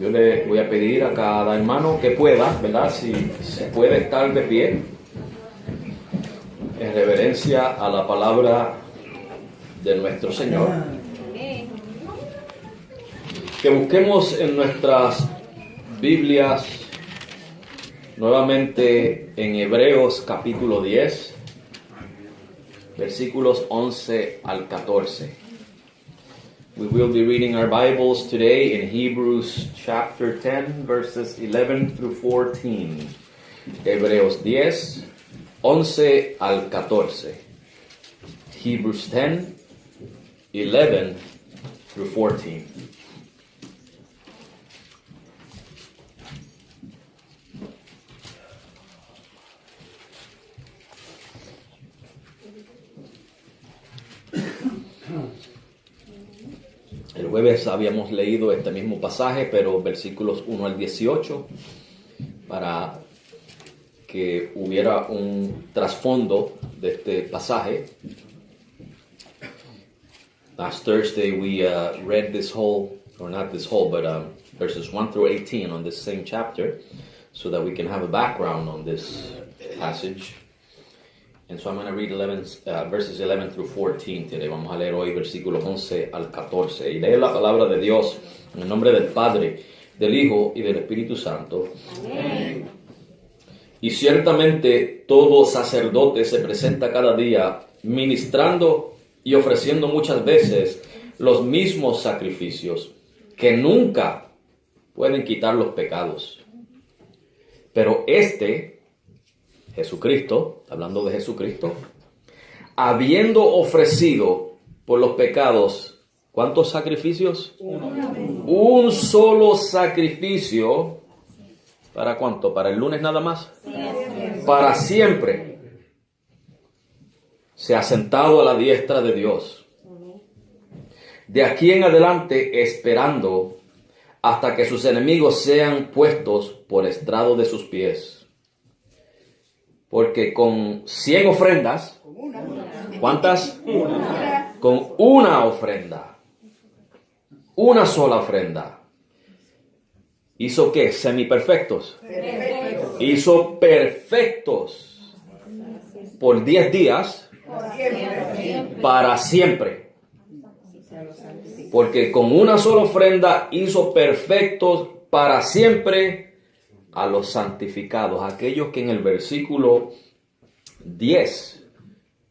Yo le voy a pedir a cada hermano que pueda, ¿verdad? Si se puede estar de pie, en reverencia a la palabra de nuestro Señor. Que busquemos en nuestras Biblias nuevamente en Hebreos capítulo 10, versículos 11 al 14. We will be reading our Bibles today in Hebrews chapter 10, verses 11 through 14. Hebreos 10, 11 al 14. Hebrews 10, 11 through 14. El jueves habíamos leído este mismo pasaje, pero versículos 1 al 18, para que hubiera un trasfondo de este pasaje. Last Thursday we read this whole, or not this whole, but verses 1 through 18 on this same chapter, so that we can have a background on this passage. And so I'm going to read verses 11 through 14 today. Vamos a leer hoy versículos 11 al 14. Y lee la palabra de Dios en el nombre del Padre, del Hijo y del Espíritu Santo. Amén. Y ciertamente todo sacerdote se presenta cada día ministrando y ofreciendo muchas veces los mismos sacrificios que nunca pueden quitar los pecados. Pero Jesucristo, hablando de Jesucristo, habiendo ofrecido por los pecados, ¿cuántos sacrificios? Un solo sacrificio. ¿Para cuánto? ¿Para el lunes nada más? Para siempre. Se ha sentado a la diestra de Dios. De aquí en adelante esperando hasta que sus enemigos sean puestos por estrado de sus pies. Porque con 100 ofrendas, ¿cuántas? Con una ofrenda, una sola ofrenda. ¿Hizo qué? Semiperfectos. Hizo perfectos por 10 días para siempre. Porque con una sola ofrenda hizo perfectos para siempre a los santificados, aquellos que en el versículo 10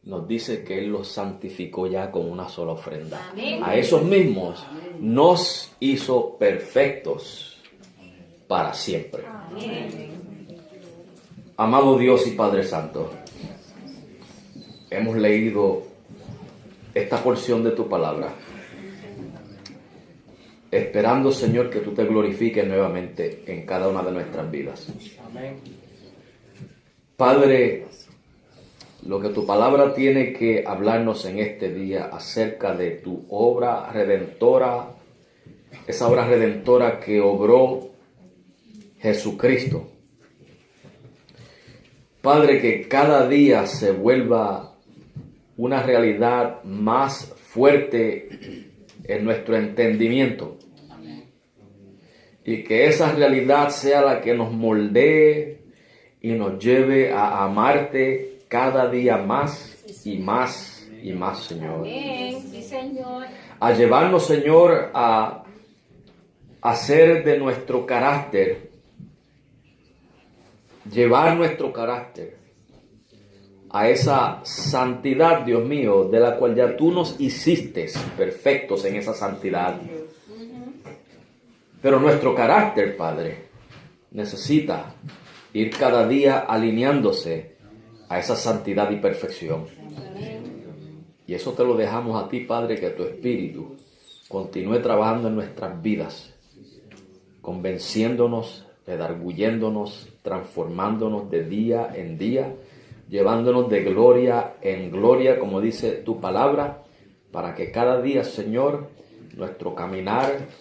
nos dice que Él los santificó ya con una sola ofrenda. Amén. A esos mismos nos hizo perfectos para siempre. Amén. Amado Dios y Padre Santo, hemos leído esta porción de tu palabra, esperando, Señor, que tú te glorifiques nuevamente en cada una de nuestras vidas. Amén. Padre, lo que tu palabra tiene que hablarnos en este día acerca de tu obra redentora, esa obra redentora que obró Jesucristo. Padre, que cada día se vuelva una realidad más fuerte en nuestro entendimiento. Y que esa realidad sea la que nos moldee y nos lleve a amarte cada día más y más y más, Señor. Sí, Señor. A llevarnos, Señor, a hacer de nuestro carácter, llevar nuestro carácter a esa santidad, Dios mío, de la cual ya tú nos hiciste perfectos en esa santidad. Pero nuestro carácter, Padre, necesita ir cada día alineándose a esa santidad y perfección. Y eso te lo dejamos a ti, Padre, que tu Espíritu continúe trabajando en nuestras vidas, convenciéndonos, redarguyéndonos, transformándonos de día en día, llevándonos de gloria en gloria, como dice tu palabra, para que cada día, Señor, nuestro caminar,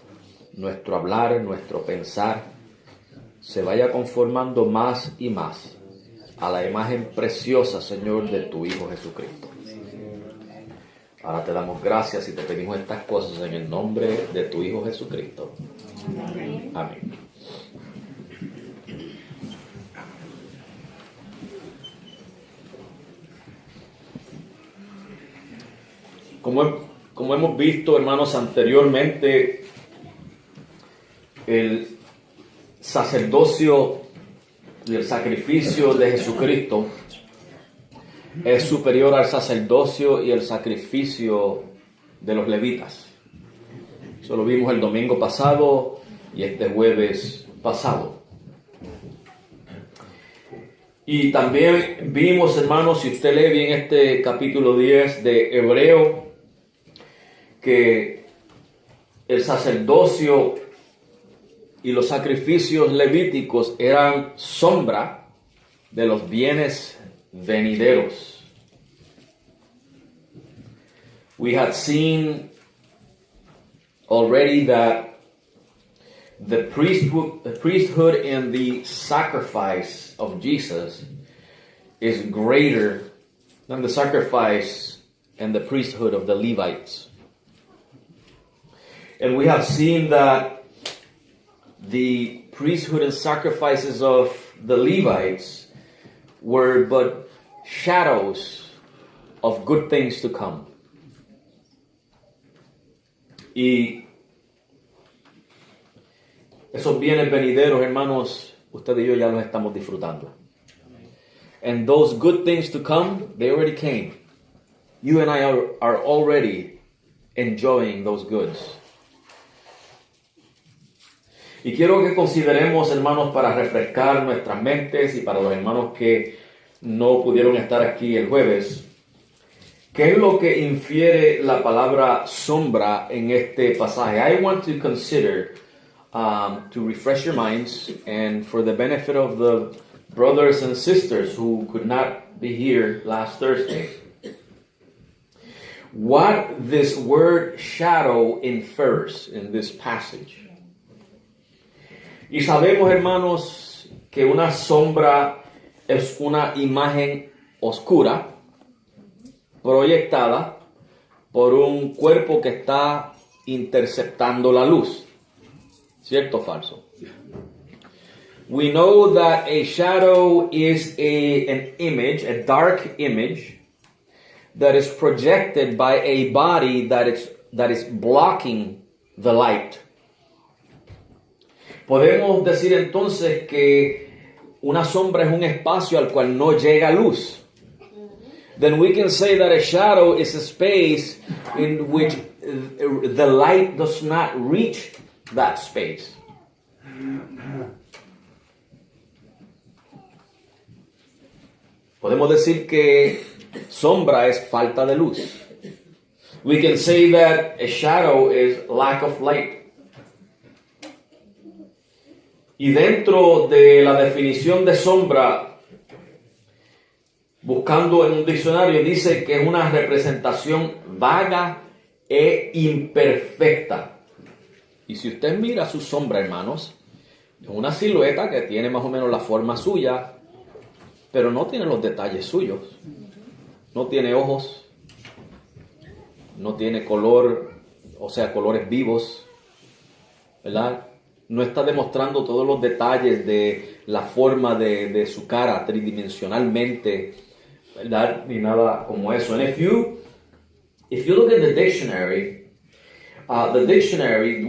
nuestro hablar, nuestro pensar, se vaya conformando más y más a la imagen preciosa, Señor, de tu Hijo Jesucristo. Ahora te damos gracias y te pedimos estas cosas en el nombre de tu Hijo Jesucristo. Amén. Amén. Como hemos visto, hermanos, anteriormente, el sacerdocio y el sacrificio de Jesucristo es superior al sacerdocio y el sacrificio de los levitas. Eso lo vimos el domingo pasado y este jueves pasado. Y también vimos, hermanos, si usted lee bien este capítulo 10 de Hebreo, que el sacerdocio y los sacrificios levíticos eran sombra de los bienes venideros. We had seen already that the priesthood and the sacrifice of Jesus is greater than the sacrifice and the priesthood of the Levites. And we have seen that the priesthood and sacrifices of the Levites were but shadows of good things to come. Y esos bienes venideros, hermanos, usted y yo ya los estamos disfrutando. And those good things to come, they already came. You and I are already enjoying those goods. Y quiero que consideremos, hermanos, para refrescar nuestras mentes y para los hermanos que no pudieron estar aquí el jueves, ¿qué es lo que infiere la palabra sombra en este pasaje? I want to consider, to refresh your minds and for the benefit of the brothers and sisters who could not be here last Thursday, what this word shadow infers in this passage. Y sabemos, hermanos, que una sombra es una imagen oscura proyectada por un cuerpo que está interceptando la luz. ¿Cierto o falso? We know that a shadow is an image, a dark image, that is projected by a body that is blocking the light. Podemos decir entonces que una sombra es un espacio al cual no llega luz. Then we can say that a shadow is a space in which the light does not reach that space. Podemos decir que sombra es falta de luz. We can say that a shadow is lack of light. Y dentro de la definición de sombra, buscando en un diccionario, dice que es una representación vaga e imperfecta. Y si usted mira su sombra, hermanos, es una silueta que tiene más o menos la forma suya, pero no tiene los detalles suyos. No tiene ojos, no tiene color, o sea, colores vivos, ¿verdad? No está demostrando todos los detalles de la forma de su cara tridimensionalmente, ¿verdad? Ni nada como eso. And if you look at the dictionary,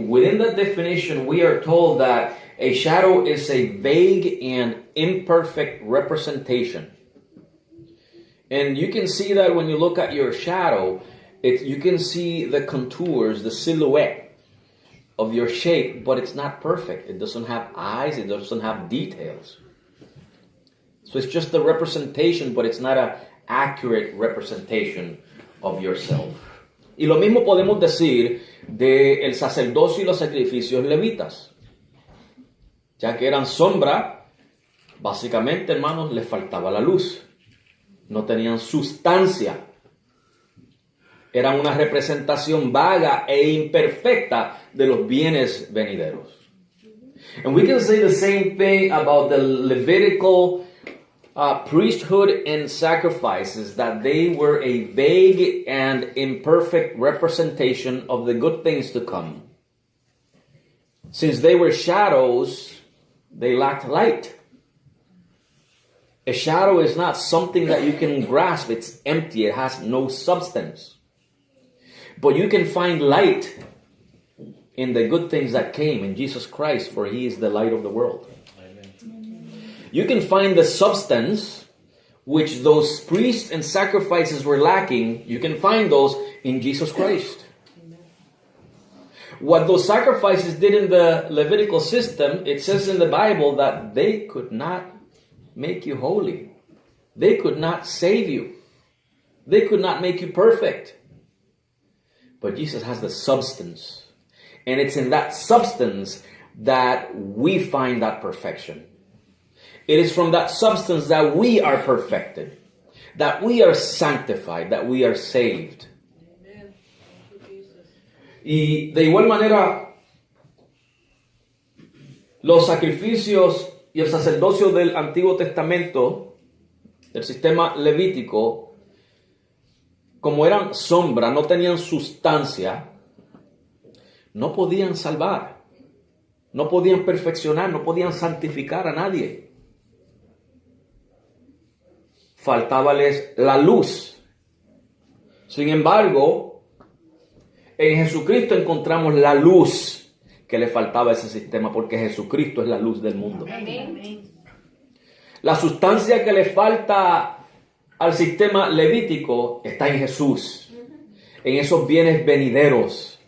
within that definition, we are told that a shadow is a vague and imperfect representation. And you can see that when you look at your shadow, you can see the contours, the silhouette of your shape, but it's not perfect. It doesn't have eyes, it doesn't have details. So it's just a representation, but it's not an accurate representation of yourself. Y lo mismo podemos decir del sacerdocio y los sacrificios levitas. Ya que eran sombra, básicamente, hermanos, les faltaba la luz. No tenían sustancia. Eran una representación vaga e imperfecta de los bienes venideros. And we can say the same thing about the Levitical priesthood and sacrifices, that they were a vague and imperfect representation of the good things to come. Since they were shadows, they lacked light. A shadow is not something that you can grasp. It's empty. It has no substance. But you can find light in the good things that came in Jesus Christ, for He is the light of the world. Amen. You can find the substance which those priests and sacrifices were lacking. You can find those in Jesus Christ. Amen. What those sacrifices did in the Levitical system, it says in the Bible that they could not make you holy. They could not save you. They could not make you perfect. But Jesus has the substance. And it's in that substance that we find that perfection. It is from that substance that we are perfected, that we are sanctified, that we are saved. Amen. Y de igual manera, los sacrificios y el sacerdocio del Antiguo Testamento, del sistema levítico, como eran sombra, no tenían sustancia, no podían salvar, no podían perfeccionar, no podían santificar a nadie. Faltábales la luz. Sin embargo, en Jesucristo encontramos la luz que le faltaba a ese sistema, porque Jesucristo es la luz del mundo. Amén. La sustancia que le falta al sistema levítico está en Jesús, en esos bienes venideros.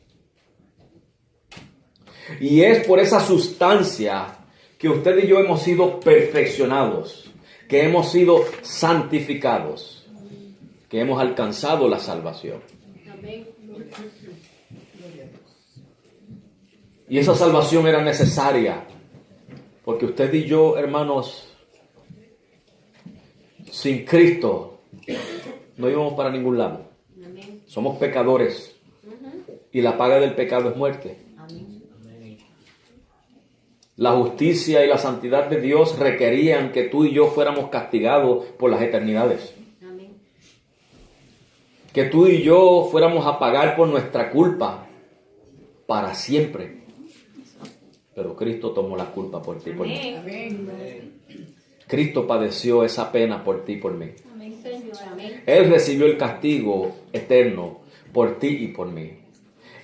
Y es por esa sustancia que usted y yo hemos sido perfeccionados, que hemos sido santificados, que hemos alcanzado la salvación. Amén. Y esa salvación era necesaria, porque usted y yo, hermanos, sin Cristo no íbamos para ningún lado. Amén. Somos pecadores, y la paga del pecado es muerte. Amén. La justicia y la santidad de Dios requerían que tú y yo fuéramos castigados por las eternidades. Amén. Que tú y yo fuéramos a pagar por nuestra culpa para siempre. Pero Cristo tomó la culpa por ti y por mí. Amén. Cristo padeció esa pena por ti y por mí. Amén, Señor. Amén. Él recibió el castigo eterno por ti y por mí.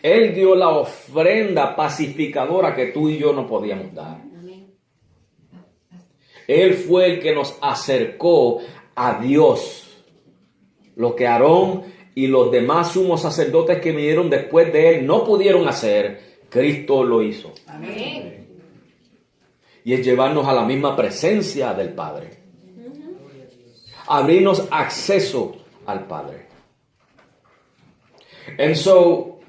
Él dio la ofrenda pacificadora que tú y yo no podíamos dar. Amén. Él fue el que nos acercó a Dios. Lo que Aarón y los demás sumos sacerdotes que vinieron después de él no pudieron hacer, Cristo lo hizo. Amén. Y es llevarnos a la misma presencia del Padre. Abrirnos acceso al Padre. And so,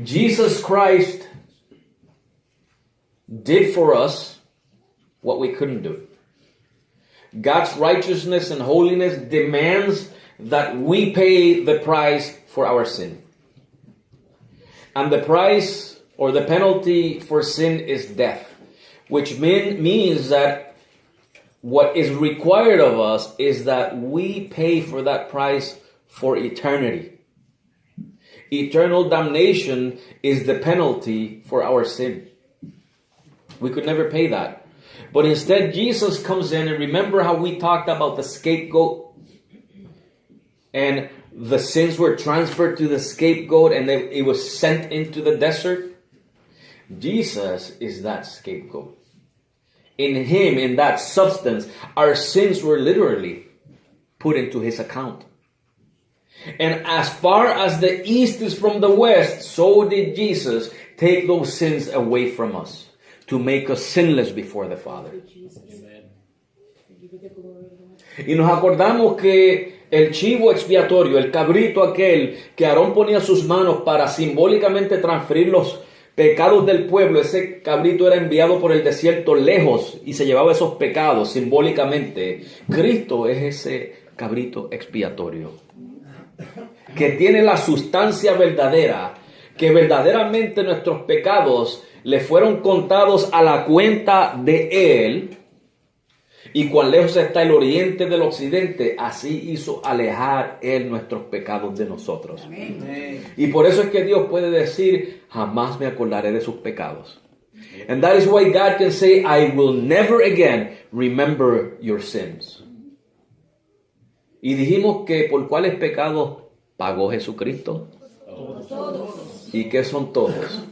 Jesus Christ did for us what we couldn't do. God's righteousness and holiness demands that we pay the price for our sin. And the price or the penalty for sin is death, which means that what is required of us is that we pay for that price for eternity. Eternal damnation is the penalty for our sin. We could never pay that. But instead, Jesus comes in, and remember how we talked about the scapegoat? And the sins were transferred to the scapegoat, and it was sent into the desert. Jesus is that scapegoat. In Him, in that substance, our sins were literally put into His account. And as far as the east is from the west, so did Jesus take those sins away from us to make us sinless before the Father. Y nos acordamos que el chivo expiatorio, el cabrito aquel que Aarón ponía sus manos para simbólicamente transferir los pecados del pueblo, ese cabrito era enviado por el desierto lejos y se llevaba esos pecados simbólicamente. Cristo es ese cabrito expiatorio que tiene la sustancia verdadera, que verdaderamente nuestros pecados le fueron contados a la cuenta de Él, Y cuán lejos está el oriente del occidente, así hizo alejar Él nuestros pecados de nosotros. Amén. Y por eso es que Dios puede decir, jamás me acordaré de sus pecados. And that is why God can say, I will never again remember your sins. Y dijimos que por cuáles pecados pagó Jesucristo. ¿Y qué son todos?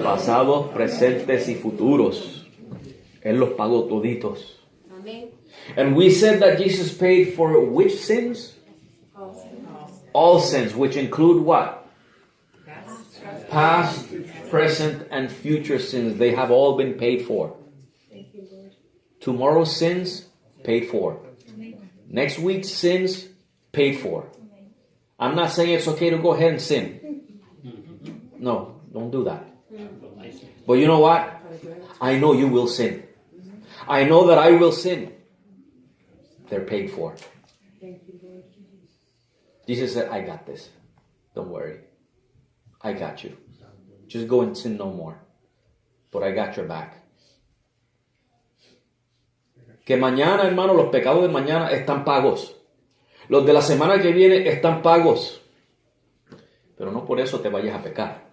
Pasados, presentes y futuros. Él los pagó toditos. Amén. And we said that Jesus paid for which sins? All sins, which include what? Past, present, and future sins. They have all been paid for. Tomorrow's sins, paid for. Next week's sins, paid for. I'm not saying it's okay to go ahead and sin. No, don't do that. But you know what? I know you will sin. I know that I will sin. They're paid for. Jesus said, I got this. Don't worry. I got you. Just go and sin no more. But I got your back. Que mañana, hermano, los pecados de mañana están pagos. Los de la semana que viene están pagos. Pero no por eso te vayas a pecar.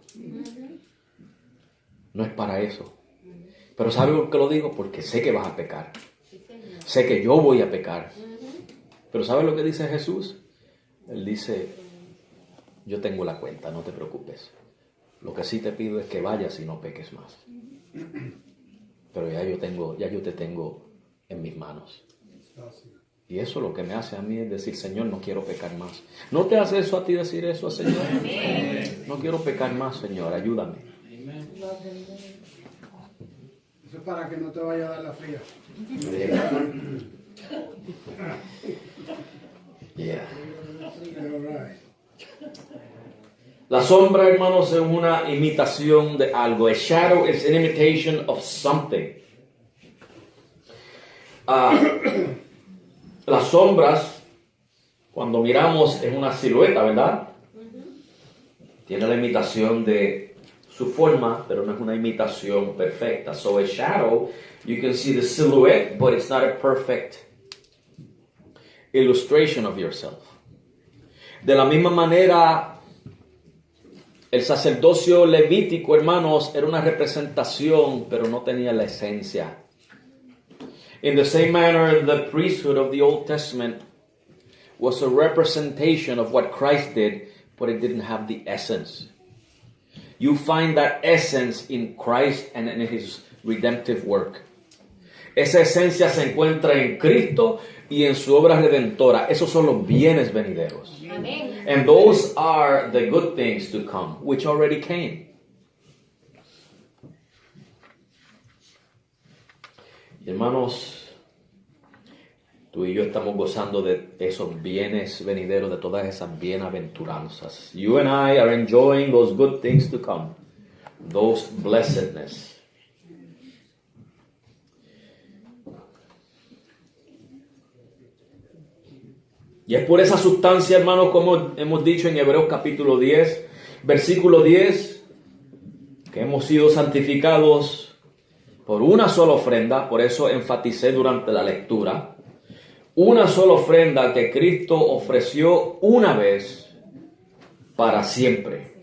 No es para eso. Pero ¿sabe por qué lo digo? Porque sé que vas a pecar. Sé que yo voy a pecar. Pero ¿sabe lo que dice Jesús? Él dice, yo tengo la cuenta, no te preocupes. Lo que sí te pido es que vayas y no peques más. Pero ya yo te tengo en mis manos. Y eso lo que me hace a mí es decir, Señor, no quiero pecar más. ¿No te hace eso a ti decir eso, Señor? No quiero pecar más, Señor, ayúdame. Eso es para que no te vaya a dar la fría. Yeah. Alright. La sombra, hermanos, es una imitación de algo. A shadow is an imitation of something. Las sombras, cuando miramos, es una silueta, ¿verdad? Tiene la imitación de su forma, pero no es una imitación perfecta. So a shadow, you can see the silhouette, but it's not a perfect illustration of yourself. De la misma manera, el sacerdocio levítico, hermanos, era una representación, pero no tenía la esencia. In the same manner, the priesthood of the Old Testament was a representation of what Christ did, but it didn't have the essence. You find that essence in Christ and in His redemptive work. Esa esencia se encuentra en Cristo y en su obra redentora. Esos son los bienes venideros. Amén. And those are the good things to come, which already came. Y hermanos, tú y yo estamos gozando de esos bienes venideros, de todas esas bienaventuranzas. You and I are enjoying those good things to come, those blessedness. Y es por esa sustancia, hermanos, como hemos dicho en Hebreos capítulo 10, versículo 10, que hemos sido santificados por una sola ofrenda. Por eso enfaticé durante la lectura, una sola ofrenda que Cristo ofreció una vez para siempre.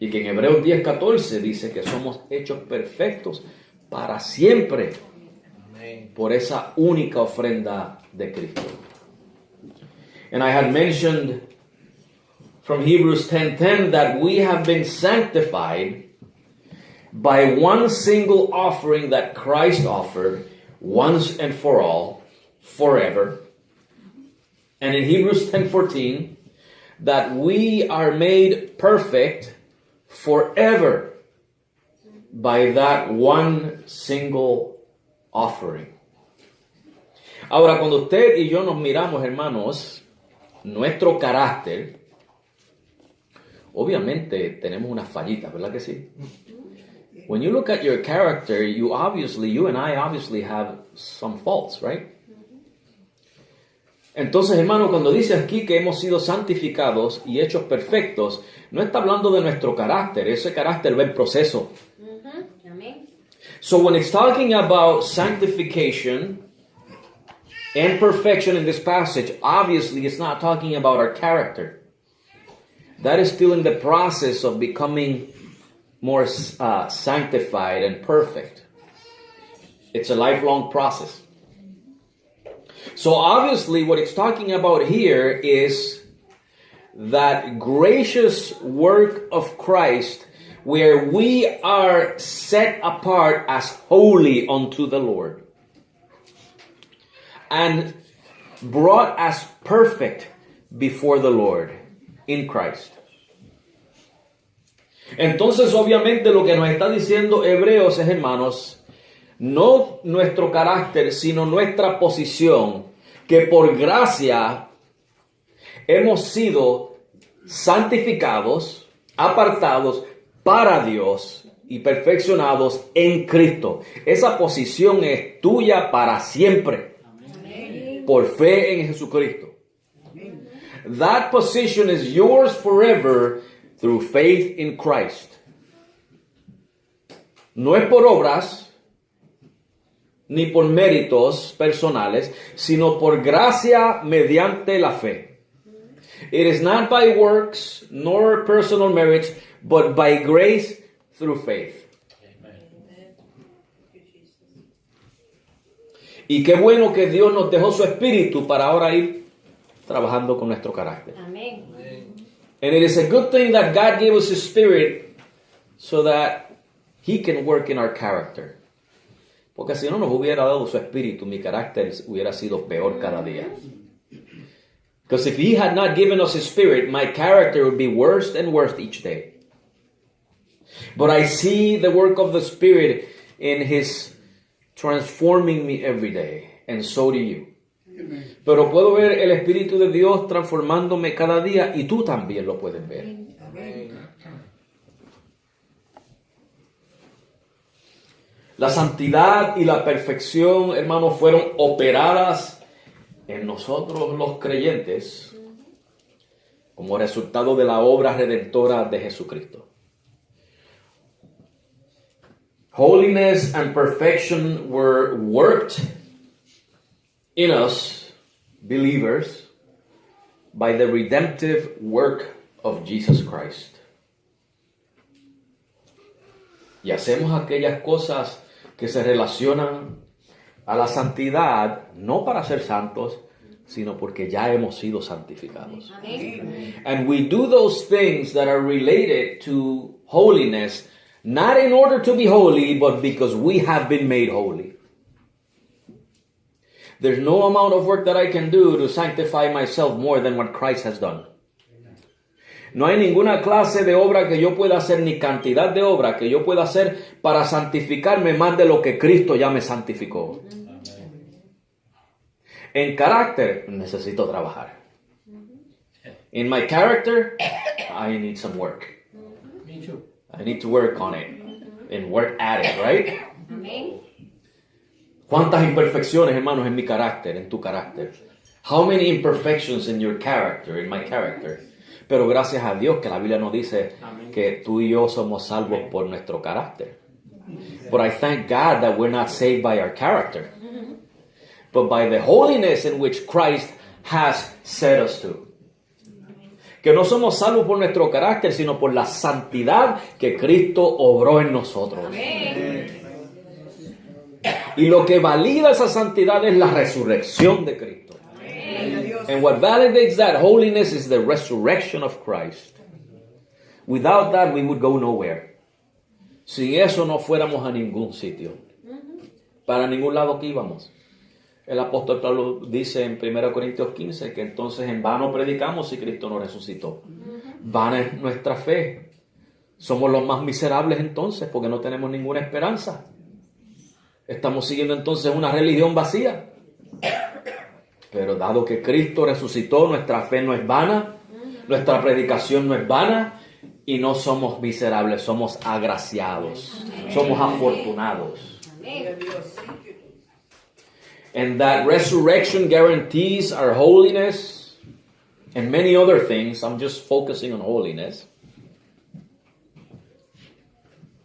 Y que en Hebreos 10:14 dice que somos hechos perfectos para siempre por esa única ofrenda de Cristo. And I had mentioned from Hebrews 10:10 that we have been sanctified by one single offering that Christ offered once and for all, forever. And in Hebrews 10:14, that we are made perfect forever by that one single offering. Ahora, cuando usted y yo nos miramos, hermanos, nuestro carácter, obviamente tenemos unas fallitas, ¿verdad que sí? When you look at your character, you and I obviously have some faults, right? Entonces, hermano, cuando dice aquí que hemos sido santificados y hechos perfectos, no está hablando de nuestro carácter. Ese carácter va en proceso. Amén. So when it's talking about sanctification and perfection in this passage, obviously it's not talking about our character. That is still in the process of becoming more sanctified and perfect. It's a lifelong process. So obviously what it's talking about here is that gracious work of Christ where we are set apart as holy unto the Lord and brought as perfect before the Lord in Christ. Entonces obviamente lo que nos está diciendo Hebreos es, hermanos, no nuestro carácter, sino nuestra posición, que por gracia hemos sido santificados, apartados para Dios y perfeccionados en Cristo. Esa posición es tuya para siempre. Amén. Por fe en Jesucristo. That position is yours forever through faith in Christ. No es por obras ni por méritos personales, sino por gracia mediante la fe. It is not by works nor personal merits, but by grace through faith. Amen. Y qué bueno que Dios nos dejó su espíritu para ahora ir trabajando con nuestro carácter. Amen. And it is a good thing that God gave us His Spirit so that He can work in our character. Porque si no nos hubiera dado su espíritu, mi carácter hubiera sido peor cada día. Because if He had not given us His Spirit, my character would be worse and worse each day. But I see the work of the Spirit in His transforming me every day. And so do you. Amen. Pero puedo ver el Espíritu de Dios transformándome cada día y tú también lo puedes ver. Amen. La santidad y la perfección, hermanos, fueron operadas en nosotros los creyentes como resultado de la obra redentora de Jesucristo. Holiness and perfection were worked in us, believers, by the redemptive work of Jesus Christ. Y hacemos aquellas cosas que se relacionan a la santidad, no para ser santos, sino porque ya hemos sido santificados. Amen. And we do those things that are related to holiness, not in order to be holy, but because we have been made holy. There's no amount of work that I can do to sanctify myself more than what Christ has done. No hay ninguna clase de obra que yo pueda hacer, ni cantidad de obra que yo pueda hacer para santificarme más de lo que Cristo ya me santificó. En carácter, necesito trabajar. In my character, I need some work. Me too. I need to work on it. And work at it, right? ¿Cuántas imperfecciones, hermanos, en mi carácter, en tu carácter? How many imperfections in your character, in my character? Pero gracias a Dios que la Biblia nos dice que tú y yo somos salvos por nuestro carácter. But I thank God that we're not saved by our character, but by the holiness in which Christ has set us to. Que no somos salvos por nuestro carácter, sino por la santidad que Cristo obró en nosotros. Y lo que valida esa santidad es la resurrección de Cristo. And what validates that holiness is the resurrection of Christ. Without that, we would go nowhere. Sin eso no fuéramos a ningún sitio. Para ningún lado que íbamos. El apóstol Pablo dice en 1 Corintios 15 que entonces en vano predicamos si Cristo no resucitó. Vana es nuestra fe. Somos los más miserables entonces porque no tenemos ninguna esperanza. Estamos siguiendo entonces una religión vacía. Pero dado que Cristo resucitó, nuestra fe no es vana, nuestra predicación no es vana y no somos miserables, somos agraciados, somos afortunados. And that resurrection guarantees our holiness and many other things. I'm just focusing on holiness.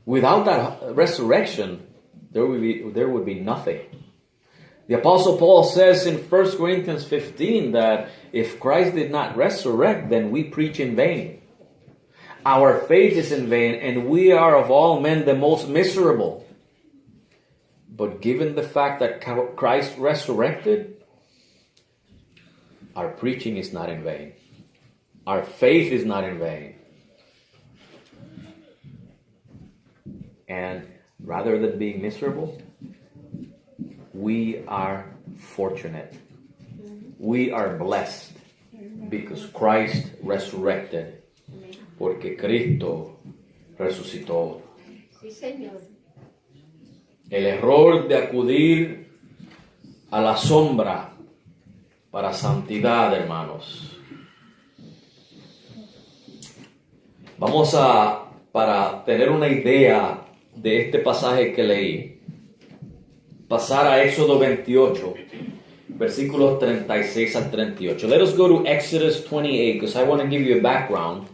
Without that resurrection, there would be nothing. The Apostle Paul says in 1 Corinthians 15 that if Christ did not resurrect, then we preach in vain. Our faith is in vain, and we are of all men the most miserable. But given the fact that Christ resurrected, our preaching is not in vain. Our faith is not in vain. And rather than being miserable, we are fortunate. We are blessed because Christ resurrected. Porque Cristo resucitó. Sí, Señor. El error de acudir a la sombra para santidad, hermanos. Vamos a, para tener una idea de este pasaje que leí, pasar a Éxodo 28, versículos 36 al 38. Let us go to Exodus 28 because I want to give you a background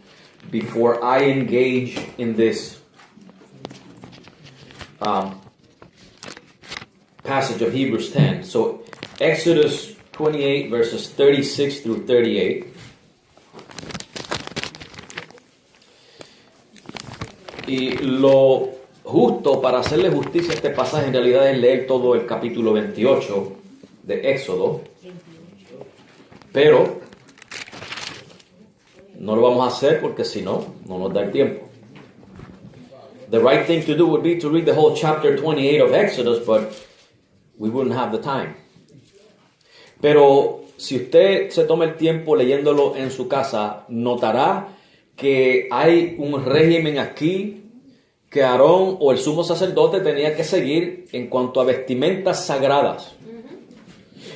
before I engage in this passage of Hebrews 10. So Exodus 28 verses 36 through 38. Y lo justo para hacerle justicia a este pasaje en realidad es leer todo el capítulo 28 de Éxodo. Pero no lo vamos a hacer porque si no, no nos da el tiempo. The right thing to do would be to read the whole chapter 28 of Exodus, but we wouldn't have the time. Pero si usted se toma el tiempo leyéndolo en su casa, notará que hay un régimen aquí que Aarón o el sumo sacerdote tenía que seguir en cuanto a vestimentas sagradas.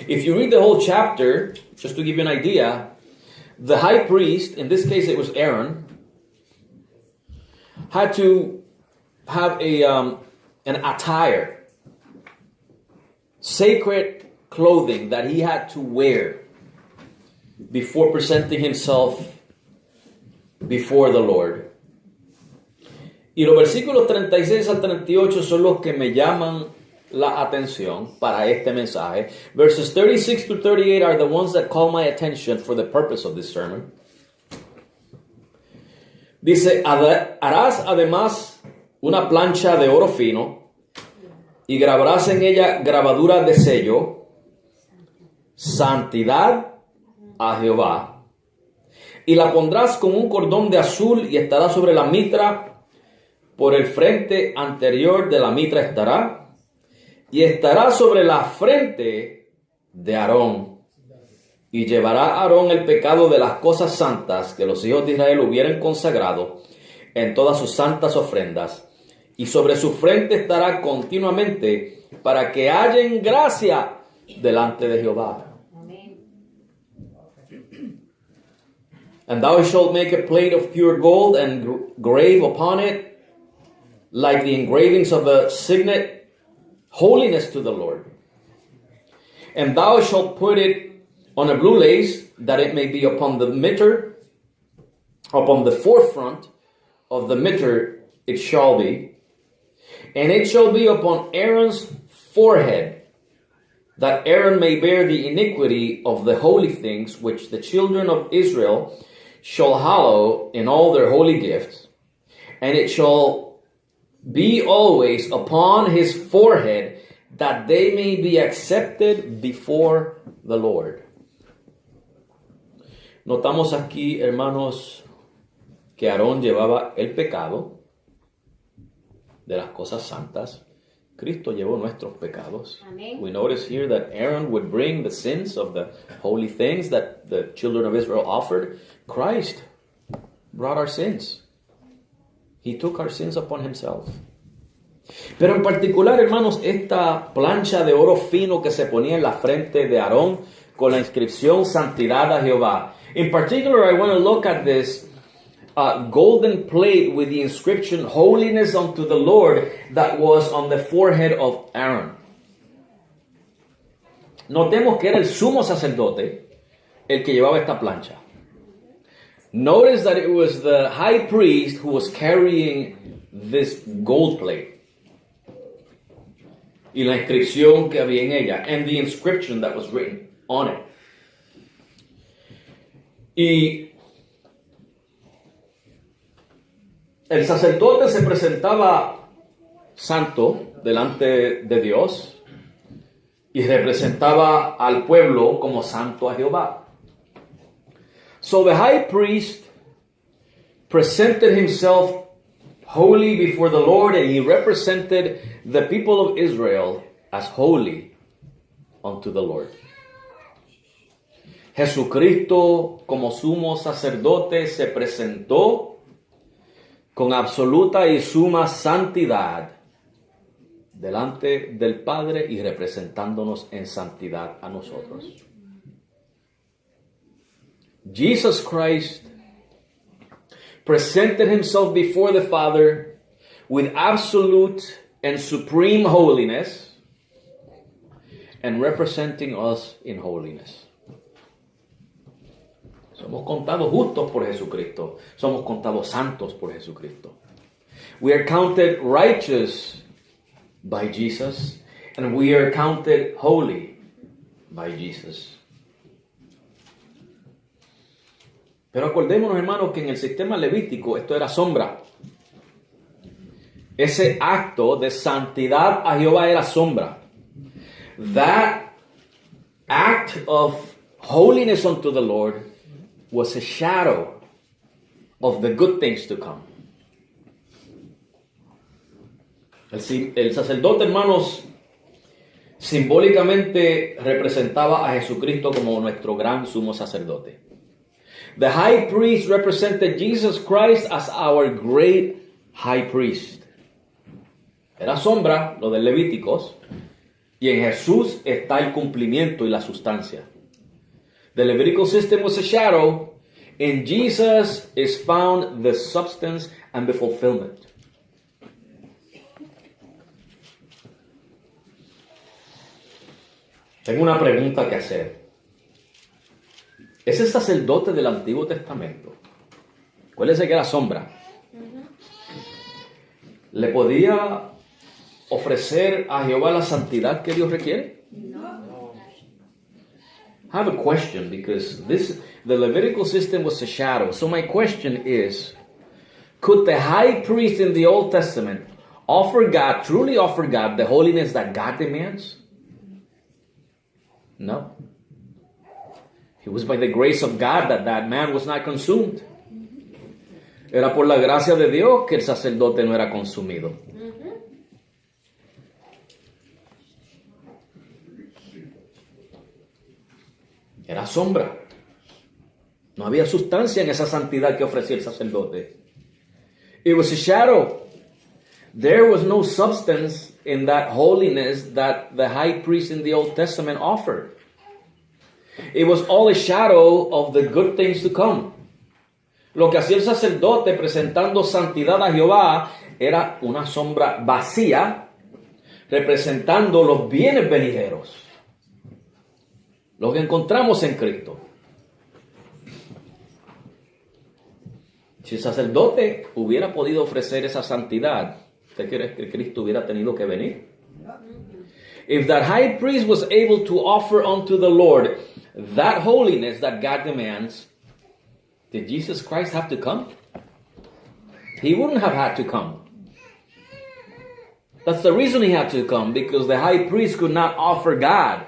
If you read the whole chapter, just to give you an idea, the high priest, in this case it was Aaron, had to have an attire, sacred clothing that he had to wear before presenting himself before the Lord. Y los versículos 36 al 38 son los que me llaman la atención para este mensaje. Verses 36 to 38 are the ones that call my attention for the purpose of this sermon. Dice, harás además una plancha de oro fino y grabarás en ella grabadura de sello, santidad a Jehová, y la pondrás con un cordón de azul y estará sobre la mitra. Por el frente anterior de la mitra estará, y estará sobre la frente de Aarón. Y llevará Aarón el pecado de las cosas santas que los hijos de Israel hubieran consagrado en todas sus santas ofrendas. Y sobre su frente estará continuamente para que hallen gracia delante de Jehová. And thou shalt make a plate of pure gold and grave upon it, like the engravings of a signet, holiness to the Lord. And thou shalt put it on a blue lace, that it may be upon the mitre, upon the forefront of the mitre it shall be. And it shall be upon Aaron's forehead, that Aaron may bear the iniquity of the holy things which the children of Israel shall hallow in all their holy gifts. And it shall be always upon his forehead, that they may be accepted before the Lord. Notamos aquí, hermanos, que Aarón llevaba el pecado de las cosas santas. Cristo llevó nuestros pecados. Amen. We notice here that Aaron would bring the sins of the holy things that the children of Israel offered. Christ brought our sins. He took our sins upon himself. Pero en particular, hermanos, esta plancha de oro fino que se ponía en la frente de Aarón con la inscripción Santidad a Jehová. In particular, I want to look at this golden plate with the inscription Holiness unto the Lord that was on the forehead of Aaron. Notemos que era el sumo sacerdote el que llevaba esta plancha. Notice that it was the high priest who was carrying this gold plate. y la inscripción que había en ella, and the inscription that was written on it. Y el sacerdote se presentaba santo delante de Dios y representaba al pueblo como santo a Jehová. So the high priest presented himself holy before the Lord, and he represented the people of Israel as holy unto the Lord. Jesucristo, como sumo sacerdote, se presentó con absoluta y suma santidad delante del Padre y representándonos en santidad a nosotros. Jesus Christ presented himself before the Father with absolute and supreme holiness and representing us in holiness. Somos contados justos por Jesucristo. Somos contados santos por Jesucristo. We are counted righteous by Jesus, and we are counted holy by Jesus. Pero acordémonos, hermanos, que en el sistema levítico esto era sombra. Ese acto de santidad a Jehová era sombra. That act of holiness unto the Lord was a shadow of the good things to come. El sacerdote, hermanos, simbólicamente representaba a Jesucristo como nuestro gran sumo sacerdote. The high priest represented Jesus Christ as our great high priest. Era sombra, lo de Levíticos, y en Jesús está el cumplimiento y la sustancia. The Levitical system was a shadow. In Jesus is found the substance and the fulfillment. Tengo una pregunta que hacer. Ese sacerdote del Antiguo Testamento, acuérdense que era sombra, ¿le podía ofrecer a Jehová la santidad que Dios requiere? I have a question, because the Levitical system was a shadow. So my question is, could the high priest in the Old Testament truly offer God the holiness that God demands? No. It was by the grace of God that man was not consumed. Era por la gracia de Dios que el sacerdote no era consumido. Era sombra. No había sustancia en esa santidad que ofrecía el sacerdote. It was a shadow. There was no substance in that holiness that the high priest in the Old Testament offered. It was all a shadow of the good things to come. Lo que hacía el sacerdote presentando santidad a Jehová era una sombra vacía, representando los bienes venideros. Lo que encontramos en Cristo. Si el sacerdote hubiera podido ofrecer esa santidad, ¿usted cree que Cristo hubiera tenido que venir? If that high priest was able to offer unto the Lord that holiness that God demands, did Jesus Christ have to come? He wouldn't have had to come. That's the reason he had to come, because the high priest could not offer God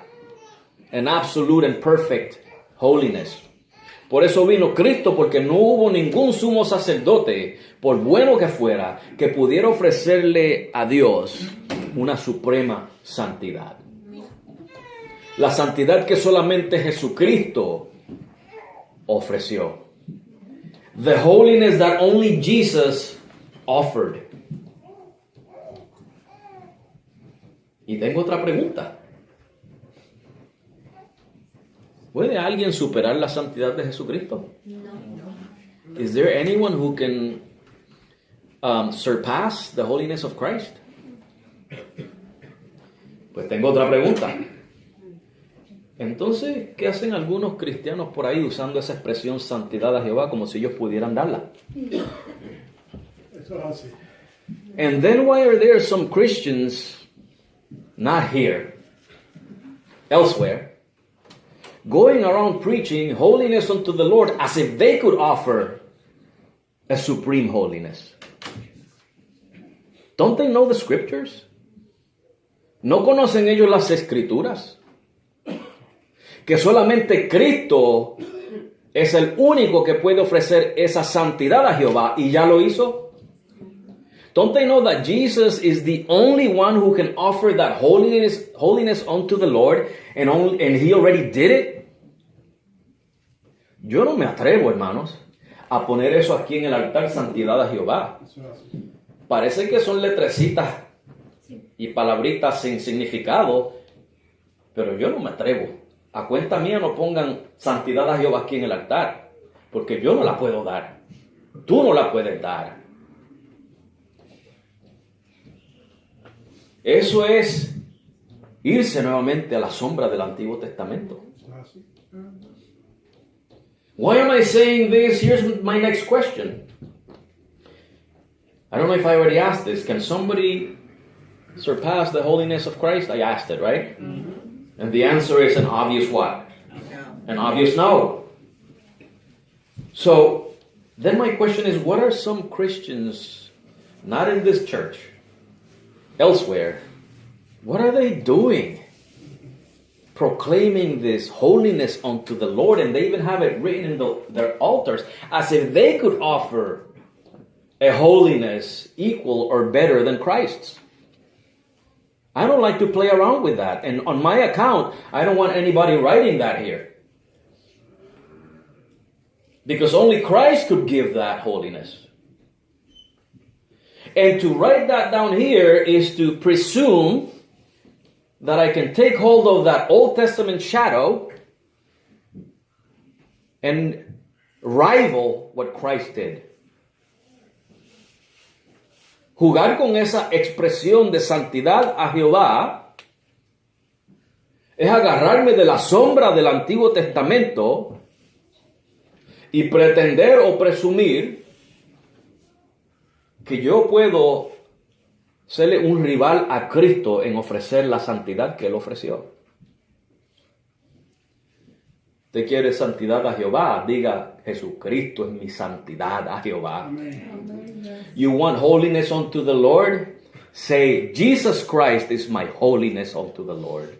an absolute and perfect holiness. Por eso vino Cristo, porque no hubo ningún sumo sacerdote, por bueno que fuera, que pudiera ofrecerle a Dios una suprema santidad. La santidad que solamente Jesucristo ofreció. The holiness that only Jesus offered. Y tengo otra pregunta. ¿Puede alguien superar la santidad de Jesucristo? No. Is there anyone who can surpass the holiness of Christ? Pues tengo otra pregunta. Entonces, ¿qué hacen algunos cristianos por ahí usando esa expresión santidad a Jehová como si ellos pudieran darla? Eso es así. And then why are there some Christians not here, elsewhere, going around preaching holiness unto the Lord as if they could offer a supreme holiness. Don't they know the scriptures? ¿No conocen ellos las escrituras? Que solamente Cristo es el único que puede ofrecer esa santidad a Jehová, y ya lo hizo. Don't they know that Jesus is the only one who can offer that holiness unto the Lord, and he already did it? Yo no me atrevo, hermanos, a poner eso aquí en el altar, santidad a Jehová. Parece que son letrecitas y palabritas sin significado, pero yo no me atrevo. A cuenta mía no pongan santidad a Jehová aquí en el altar, porque yo no la puedo dar. Tú no la puedes dar. Eso es irse nuevamente a la sombra del Antiguo Testamento. Why am I saying this? Here's my next question. I don't know if I already asked this. Can somebody surpass the holiness of Christ? I asked it, right? Mm-hmm. And the answer is an obvious what? No. An obvious no. So, then my question is, what are some Christians, not in this church, elsewhere, what are they doing? Proclaiming this holiness unto the Lord, and they even have it written in their altars, as if they could offer a holiness equal or better than Christ's. I don't like to play around with that. And on my account, I don't want anybody writing that here. Because only Christ could give that holiness. And to write that down here is to presume that I can take hold of that Old Testament shadow and rival what Christ did. Jugar con esa expresión de santidad a Jehová es agarrarme de la sombra del Antiguo Testamento y pretender o presumir que yo puedo serle un rival a Cristo en ofrecer la santidad que Él ofreció. ¿Usted quiere santidad a Jehová? Diga, Jesucristo es mi santidad a Jehová. Amen. You want holiness unto the Lord? Say, Jesus Christ is my holiness unto the Lord.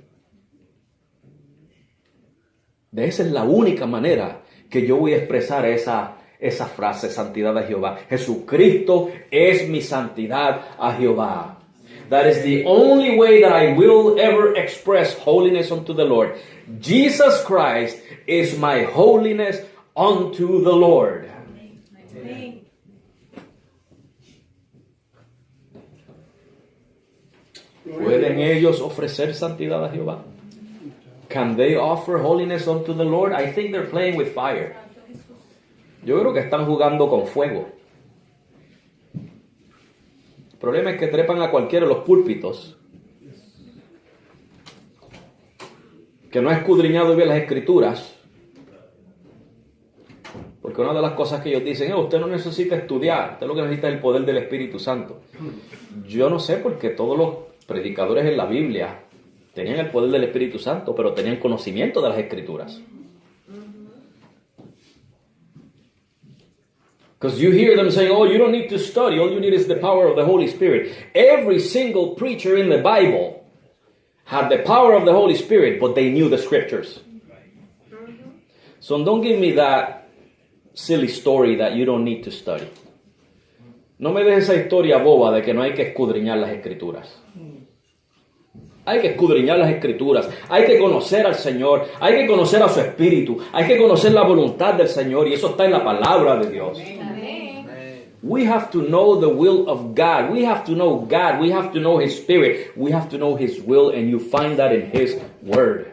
De esa es la única manera que yo voy a expresar esa frase, santidad a Jehová. Jesucristo es mi santidad a Jehová. That is the only way that I will ever express holiness unto the Lord. Jesus Christ is my holiness unto the Lord. Amen. ¿Pueden ellos ofrecer santidad a Jehová? Can they offer holiness unto the Lord? I think they're playing with fire. Yo creo que están jugando con fuego. El problema es que trepan a cualquiera de los púlpitos que no ha escudriñado bien las escrituras, porque una de las cosas que ellos dicen es: usted no necesita estudiar, usted lo que necesita es el poder del Espíritu Santo. Yo no sé, porque todos los predicadores en la Biblia tenían el poder del Espíritu Santo, pero tenían conocimiento de las escrituras. Because you hear them saying, oh, you don't need to study, all you need is the power of the Holy Spirit. Every single preacher in the Bible had the power of the Holy Spirit, but they knew the scriptures. So don't give me that silly story that you don't need to study. No me des esa historia boba de que no hay que escudriñar las escrituras. Hay que escudriñar las escrituras, hay que conocer al Señor, hay que conocer a su Espíritu, hay que conocer la voluntad del Señor, y eso está en la palabra de Dios. We have to know the will of God. We have to know God. We have to know His Spirit. We have to know His will, and you find that in His Word.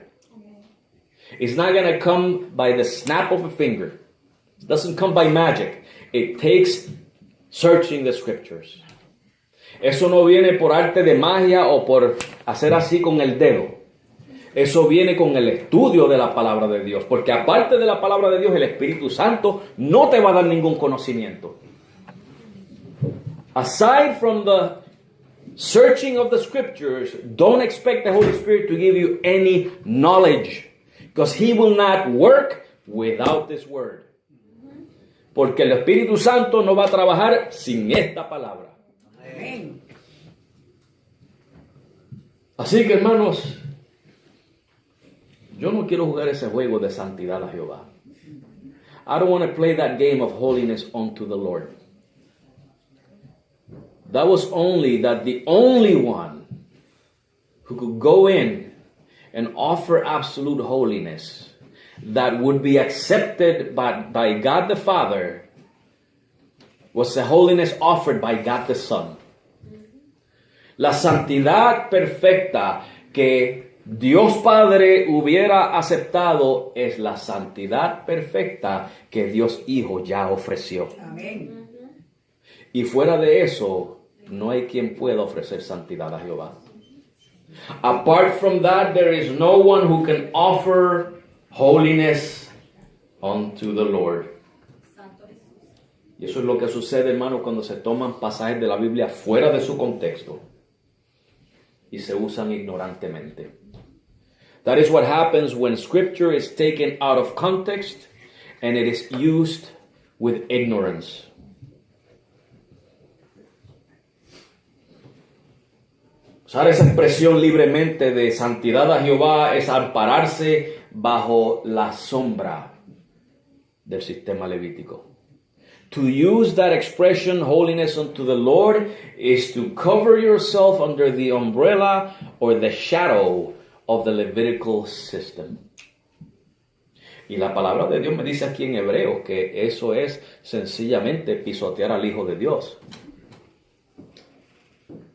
It's not going to come by the snap of a finger. It doesn't come by magic. It takes searching the Scriptures. Eso no viene por arte de magia o por hacer así con el dedo. Eso viene con el estudio de la palabra de Dios. Porque aparte de la palabra de Dios, el Espíritu Santo no te va a dar ningún conocimiento. Aside from the searching of the scriptures, don't expect the Holy Spirit to give you any knowledge, because He will not work without this word. Porque el Espíritu Santo no va a trabajar sin esta palabra. Amén. Así que, hermanos, yo no quiero jugar ese juego de santidad a Jehová. I don't want to play that game of holiness unto the Lord. That was only that the only one who could go in and offer absolute holiness that would be accepted by God the Father was the holiness offered by God the Son. La santidad perfecta que Dios Padre hubiera aceptado es la santidad perfecta que Dios Hijo ya ofreció. Amén. Y fuera de eso, no hay quien pueda ofrecer santidad a Jehová. Apart from that, there is no one who can offer holiness unto the Lord. Y eso es lo que sucede, hermano, cuando se toman pasajes de la Biblia fuera de su contexto y se usan ignorantemente. That is what happens when scripture is taken out of context and it is used with ignorance. Usar esa expresión libremente de santidad a Jehová es ampararse bajo la sombra del sistema levítico. To use that expression, holiness unto the Lord, is to cover yourself under the umbrella or the shadow of the Levitical system. Y la palabra de Dios me dice aquí en hebreo que eso es sencillamente pisotear al Hijo de Dios.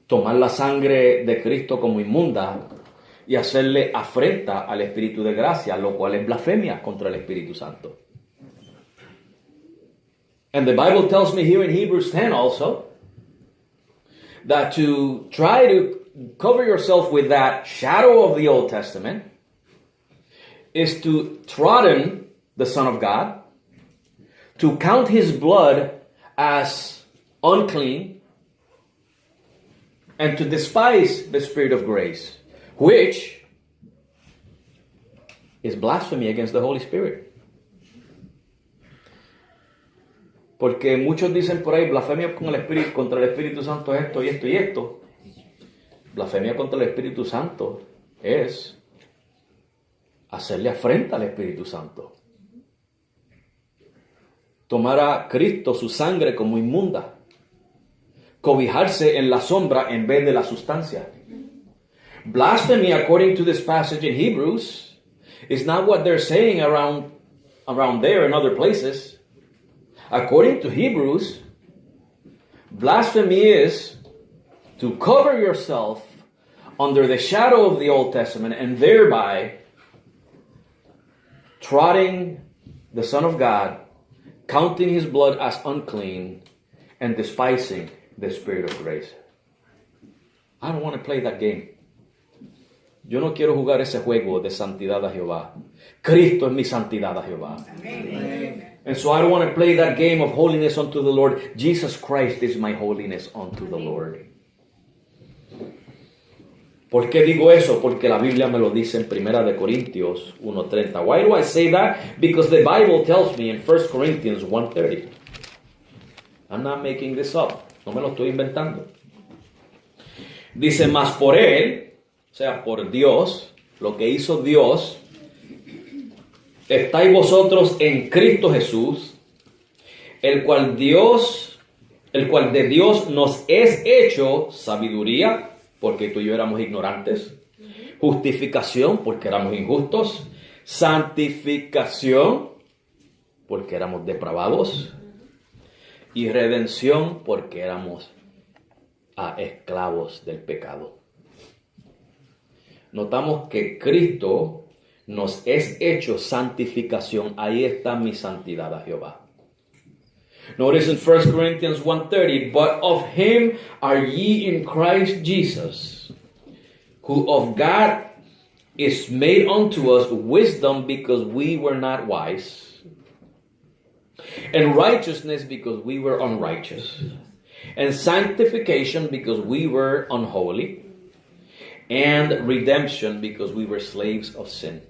Tomar la sangre de Cristo como inmunda y hacerle afrenta al Espíritu de gracia, lo cual es blasfemia contra el Espíritu Santo. And the Bible tells me here in Hebrews 10 also that to try to cover yourself with that shadow of the Old Testament is to trodden the Son of God, to count His blood as unclean, and to despise the Spirit of grace, which is blasphemy against the Holy Spirit. Porque muchos dicen por ahí, blasfemia con el Espíritu, contra el Espíritu Santo es esto y esto y esto. Blasfemia contra el Espíritu Santo es hacerle afrenta al Espíritu Santo. Tomar a Cristo, su sangre, como inmunda. Cobijarse en la sombra en vez de la sustancia. Blasphemy, according to this passage in Hebrews, is not what they're saying around there and other places. According to Hebrews, blasphemy is to cover yourself under the shadow of the Old Testament and thereby trotting the Son of God, counting His blood as unclean, and despising the Spirit of grace. I don't want to play that game. Yo no quiero jugar ese juego de santidad a Jehová. Cristo es mi santidad a Jehová. Amén. And so I don't want to play that game of holiness unto the Lord. Jesus Christ is my holiness unto the Lord. ¿Por qué digo eso? Porque la Biblia me lo dice en 1 Corintios 1:30. Why do I say that? Because the Bible tells me in 1 Corinthians 1:30. I'm not making this up. No me lo estoy inventando. Dice, mas por Él, o sea, por Dios, lo que hizo Dios, estáis vosotros en Cristo Jesús, el cual de Dios nos es hecho sabiduría, porque tú y yo éramos ignorantes, justificación, porque éramos injustos, santificación, porque éramos depravados, y redención, porque éramos esclavos del pecado. Notamos que Cristo nos es hecho santificación. Ahí está mi santidad a Jehová. Notice in 1 Corinthians 1:30, but of Him are ye in Christ Jesus, who of God is made unto us wisdom, because we were not wise, and righteousness, because we were unrighteous, And sanctification because we were unholy. And redemption because we were slaves of sin.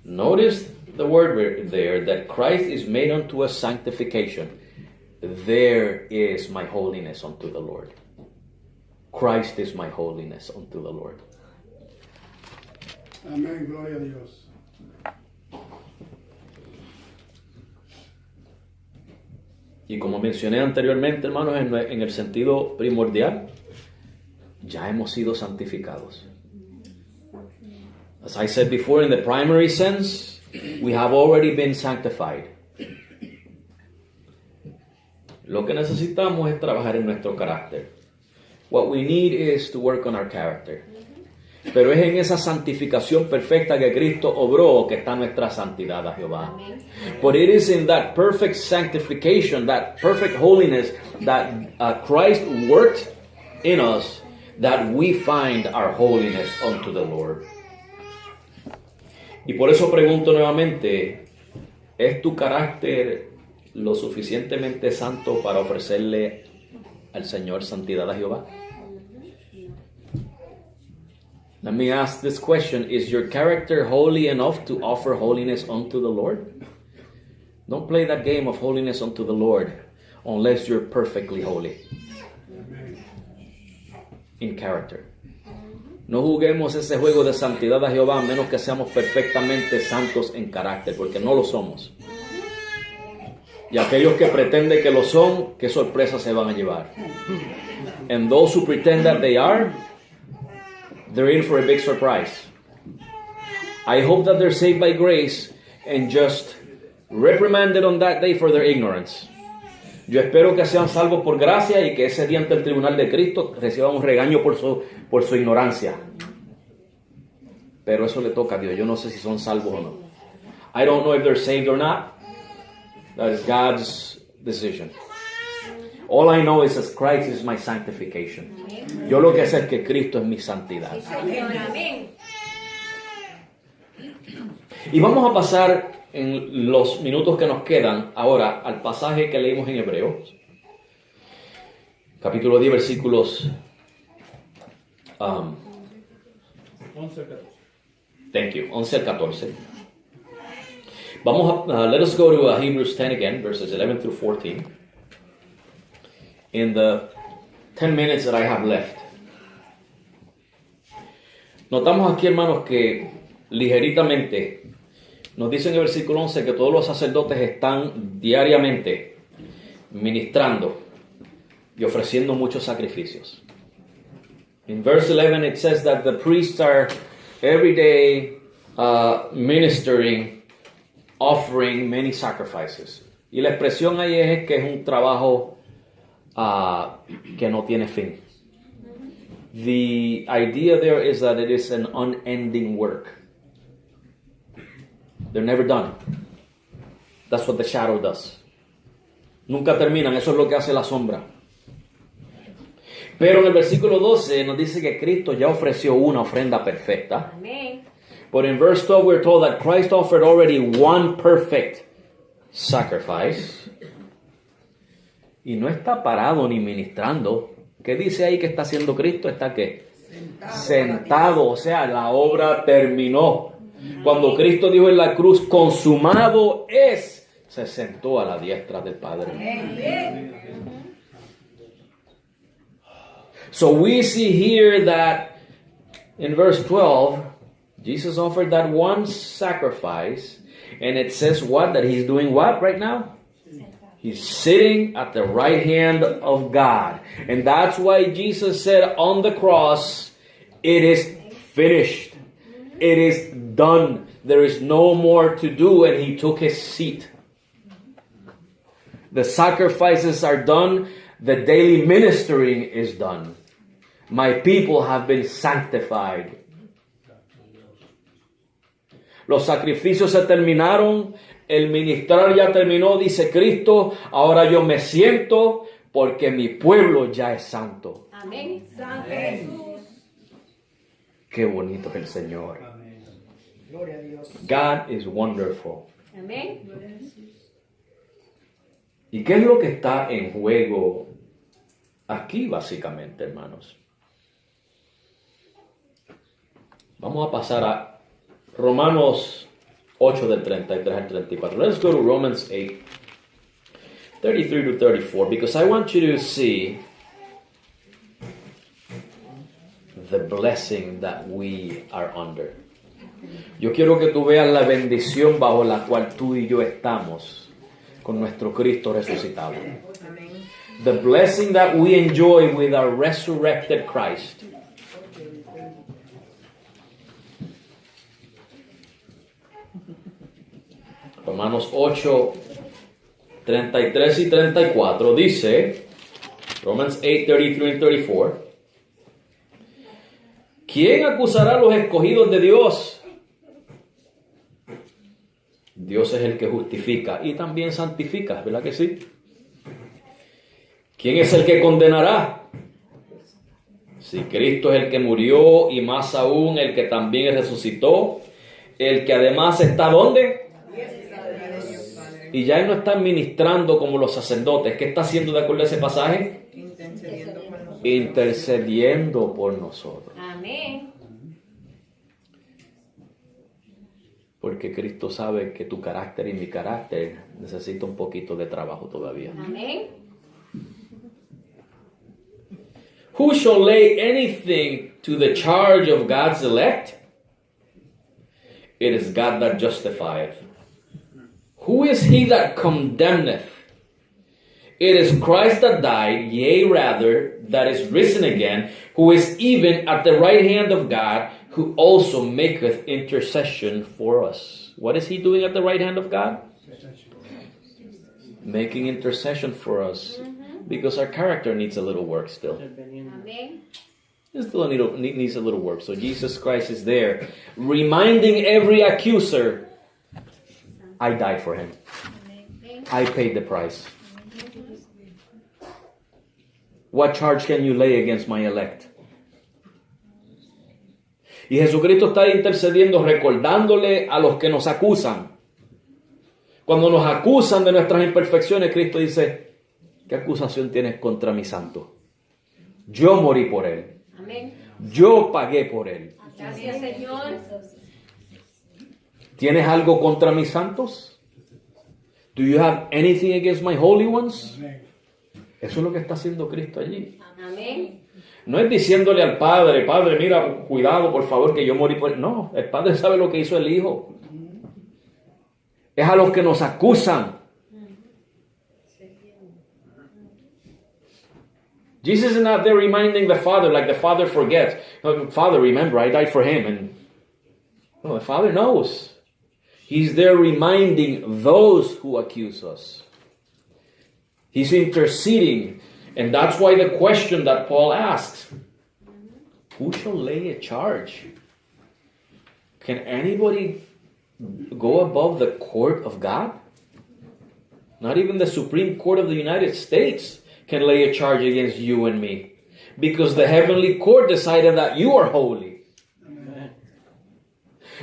Notice the word there that Christ is made unto us sanctification. There is my holiness unto the Lord. Christ is my holiness unto the Lord. Amén, gloria a Dios. Y como mencioné anteriormente, hermanos, en el sentido primordial, ya hemos sido santificados. As I said before, in the primary sense, we have already been sanctified. Lo que necesitamos es trabajar en nuestro carácter. What we need is to work on our character. Pero es en esa santificación perfecta que Cristo obró que está nuestra santidad a Jehová. But it is in that perfect sanctification, that perfect holiness that Christ worked in us that we find our holiness unto the Lord. Y por eso pregunto nuevamente, ¿es tu carácter lo suficientemente santo para ofrecerle al Señor santidad a Jehová? Let me ask this question. Is your character holy enough to offer holiness unto the Lord? Don't play that game of holiness unto the Lord unless you're perfectly holy in character. No juguemos ese juego de santidad a Jehová a menos que seamos perfectamente santos en carácter, porque no lo somos. Y aquellos que pretenden que lo son, qué sorpresa se van a llevar. And those who pretend that they are, they're in for a big surprise. I hope that they're saved by grace and just reprimanded on that day for their ignorance. Yo espero que sean salvos por gracia y que ese día ante el tribunal de Cristo reciban un regaño por su ignorancia. Pero eso le toca a Dios. Yo no sé si son salvos o no. I don't know if they're saved or not. That is God's decision. All I know is that Christ is my sanctification. Yo lo que sé es que Cristo es mi santidad. Y vamos a pasar en los minutos que nos quedan ahora al pasaje que leímos en Hebreos, capítulo 10, versículos 11 al 14. Vamos a, let us go to Hebrews 10 again, verses 11 through 14. In the 10 minutes that I have left. Notamos aquí, hermanos, que ligeritamente nos dice en el versículo 11 que todos los sacerdotes están diariamente ministrando y ofreciendo muchos sacrificios. In verse 11 it says that the priests are every day ministering, offering many sacrifices. Y la expresión ahí es que es un trabajo que no tiene fin. The idea there is that it is an unending work. They're never done. That's what the shadow does. Nunca terminan, eso es lo que hace la sombra. Pero en el versículo 12 nos dice que Cristo ya ofreció una ofrenda perfecta. Amén. But in verse 12 we're told that Christ offered already one perfect sacrifice. Y no está parado ni ministrando. ¿Qué dice ahí que está haciendo Cristo? Está ¿qué? Sentado, o sea, la obra terminó. Cuando Cristo dijo en la cruz, consumado es, se sentó a la diestra del Padre. So we see here that in verse 12, Jesus offered that one sacrifice, and it says what? That he's doing what right now? He's sitting at the right hand of God. And that's why Jesus said on the cross, it is finished. It is done. There is no more to do. And he took his seat. The sacrifices are done. The daily ministering is done. My people have been sanctified. Los sacrificios se terminaron. El ministrar ya terminó, dice Cristo. Ahora yo me siento porque mi pueblo ya es santo. Amén. Santo Jesús. Qué bonito es el Señor. Amén. Gloria a Dios. God is wonderful. Amén. ¿Y qué es lo que está en juego aquí básicamente, hermanos. Vamos a pasar a Romanos 8 del 33 al 34. Let's go to Romans 8, 33 to 34, because I want you to see the blessing that we are under. Yo quiero que tú veas la bendición bajo la cual tú y yo estamos con nuestro Cristo resucitado. The blessing that we enjoy with our resurrected Christ. Romanos 8, 33 y 34 dice, Romans 8, 33 y 34, ¿quién acusará a los escogidos de Dios? Dios es el que justifica y también santifica, ¿verdad que sí? ¿Quién es el que condenará? Si Cristo es el que murió y más aún el que también resucitó, el que además está ¿dónde? Y ya él no está ministrando como los sacerdotes. ¿Qué está haciendo de acuerdo a ese pasaje? Intercediendo por nosotros. Amén. Porque Cristo sabe que tu carácter y mi carácter necesita un poquito de trabajo todavía. Amén. Who shall lay anything to the charge of God's elect? It is God that justifieth. Who is he that condemneth? It is Christ that died, yea rather, that is risen again, who is even at the right hand of God, who also maketh intercession for us. What is he doing at the right hand of God? Making intercession for us. Because our character needs a little work still. Amén. It still needs a little work. So Jesus Christ is there, reminding every accuser, I died for him. I paid the price. What charge can you lay against my elect? Y Jesucristo está intercediendo, recordándole a los que nos acusan. Cuando nos acusan de nuestras imperfecciones, Cristo dice, ¿qué acusación tienes contra mi santo? Yo morí por él. Amén. Yo pagué por él. Gracias, Señor. ¿Tienes algo contra mis santos? Do you have anything against my holy ones? Eso es lo que está haciendo Cristo allí. Amén. No es diciéndole al Padre, Padre, mira, cuidado, por favor, que yo morí por él. No, el Padre sabe lo que hizo el Hijo. Es a los que nos acusan. Jesus is not there reminding the Father like the Father forgets. Father, remember, I died for him. And no, the Father knows. He's there reminding those who accuse us. He's interceding. And that's why the question that Paul asks, who shall lay a charge? Can anybody go above the court of God? Not even the Supreme Court of the United States can lay a charge against you and me. Because the heavenly court decided that you are holy.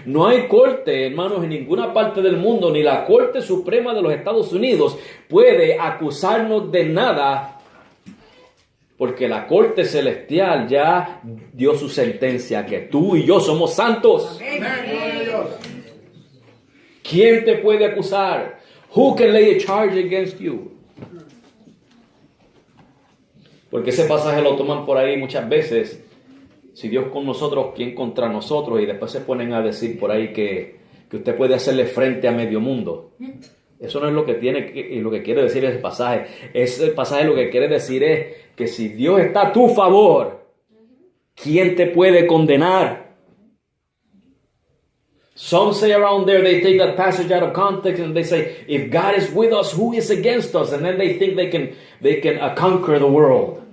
No hay corte, hermanos, en ninguna parte del mundo, ni la Corte Suprema de los Estados Unidos puede acusarnos de nada, porque la Corte Celestial ya dio su sentencia, que tú y yo somos santos. ¿Quién te puede acusar? Who can lay a charge against you? Porque ese pasaje lo toman por ahí muchas veces. Si Dios con nosotros, ¿quién contra nosotros? Y después se ponen a decir por ahí que usted puede hacerle frente a medio mundo. Eso no es lo que tiene y lo que quiere decir ese pasaje. Ese pasaje lo que quiere decir es que si Dios está a tu favor, ¿quién te puede condenar? Some say around there, they take that passage out of context and they say, if God is with us, who is against us? And then they think they can conquer the world.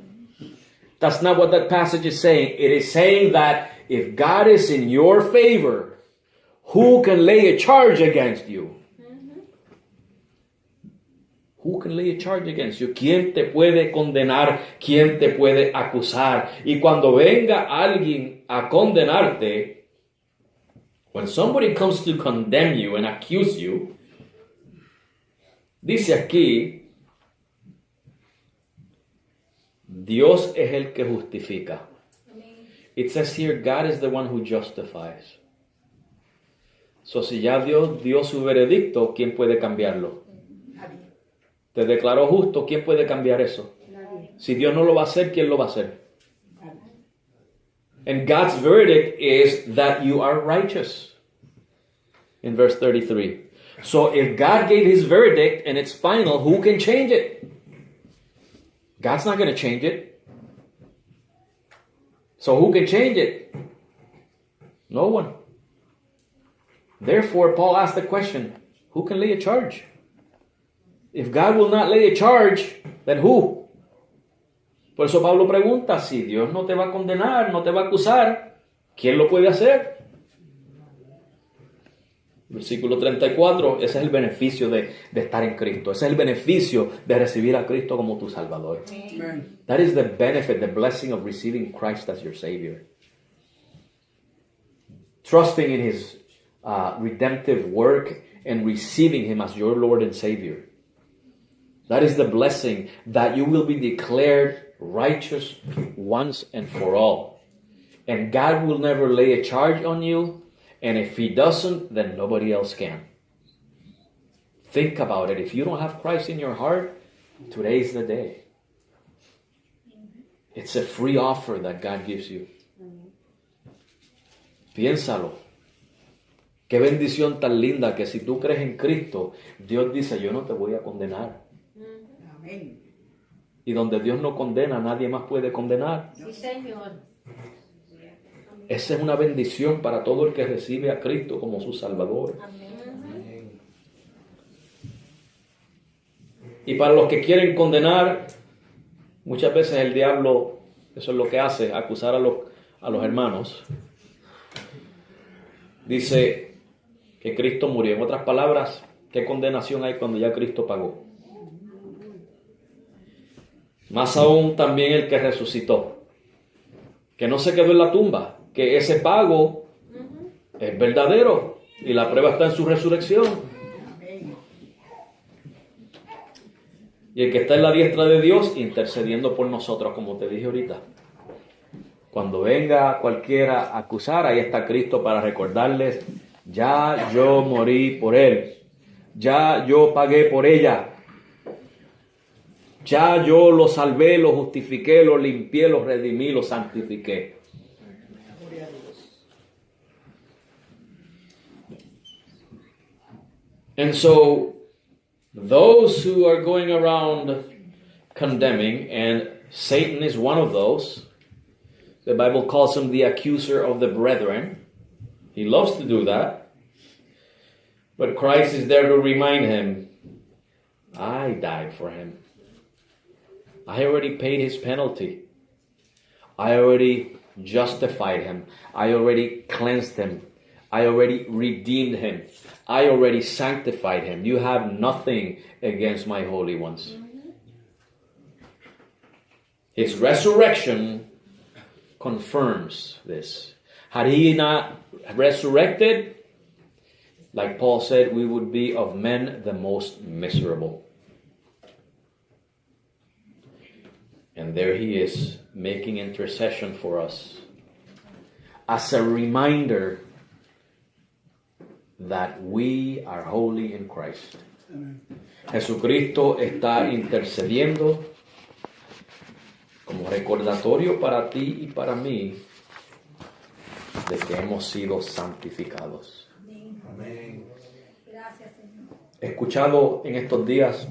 That's not what that passage is saying. It is saying that if God is in your favor, who can lay a charge against you? Who can lay a charge against you? ¿Quién te puede condenar? ¿Quién te puede acusar? Y cuando venga alguien a condenarte, when somebody comes to condemn you and accuse you, dice aquí, Dios es el que justifica. It says here, God is the one who justifies. So, si ya Dios dio su veredicto, ¿quién puede cambiarlo? Te declaró justo, ¿quién puede cambiar eso? Si Dios no lo va a hacer, ¿quién lo va a hacer? And God's verdict is that you are righteous. In verse 33. So if God gave his verdict and it's final, who can change it? God's not going to change it. So who can change it? No one. Therefore, Paul asked the question, who can lay a charge? If God will not lay a charge, then who? Por eso Pablo pregunta, si Dios no te va a condenar, no te va a acusar, ¿quién lo puede hacer? Versículo 34, ese es el beneficio de estar en Cristo. Ese es el beneficio de recibir a Cristo como tu Salvador. Amen. That is the benefit, the blessing of receiving Christ as your Savior. Trusting in His redemptive work and receiving Him as your Lord and Savior. That is the blessing, that you will be declared righteous once and for all. And God will never lay a charge on you. And if He doesn't, then nobody else can. Think about it. If you don't have Christ in your heart, today's the day. It's a free offer that God gives you. Piénsalo. Qué bendición tan linda que si tú crees en Cristo, Dios dice, yo no te voy a condenar. Amén. Y donde Dios no condena, nadie más puede condenar. Sí, Señor. Esa es una bendición para todo el que recibe a Cristo como su Salvador. Y para los que quieren condenar, muchas veces el diablo, eso es lo que hace, acusar a los hermanos. Dice que Cristo murió. En otras palabras, ¿qué condenación hay cuando ya Cristo pagó? Más aún también el que resucitó, que no se quedó en la tumba, que ese pago es verdadero y la prueba está en su resurrección. Y el que está en la diestra de Dios intercediendo por nosotros, como te dije ahorita. Cuando venga cualquiera a acusar, ahí está Cristo para recordarles, ya yo morí por él, ya yo pagué por ella, ya yo lo salvé, lo justifiqué, lo limpié, lo redimí, lo santifiqué. Gloria a Dios. And so, those who are going around condemning, and Satan is one of those, the Bible calls him the accuser of the brethren. He loves to do that. But Christ is there to remind him, I died for him. I already paid his penalty. I already justified him. I already cleansed him. I already redeemed him. I already sanctified him. You have nothing against my holy ones. His resurrection confirms this. Had he not resurrected, like Paul said, we would be of men the most miserable. And there he is, making intercession for us as a reminder that we are holy in Christ. Amen. Jesucristo está intercediendo como recordatorio para ti y para mí de que hemos sido santificados. Amén. He escuchado en estos días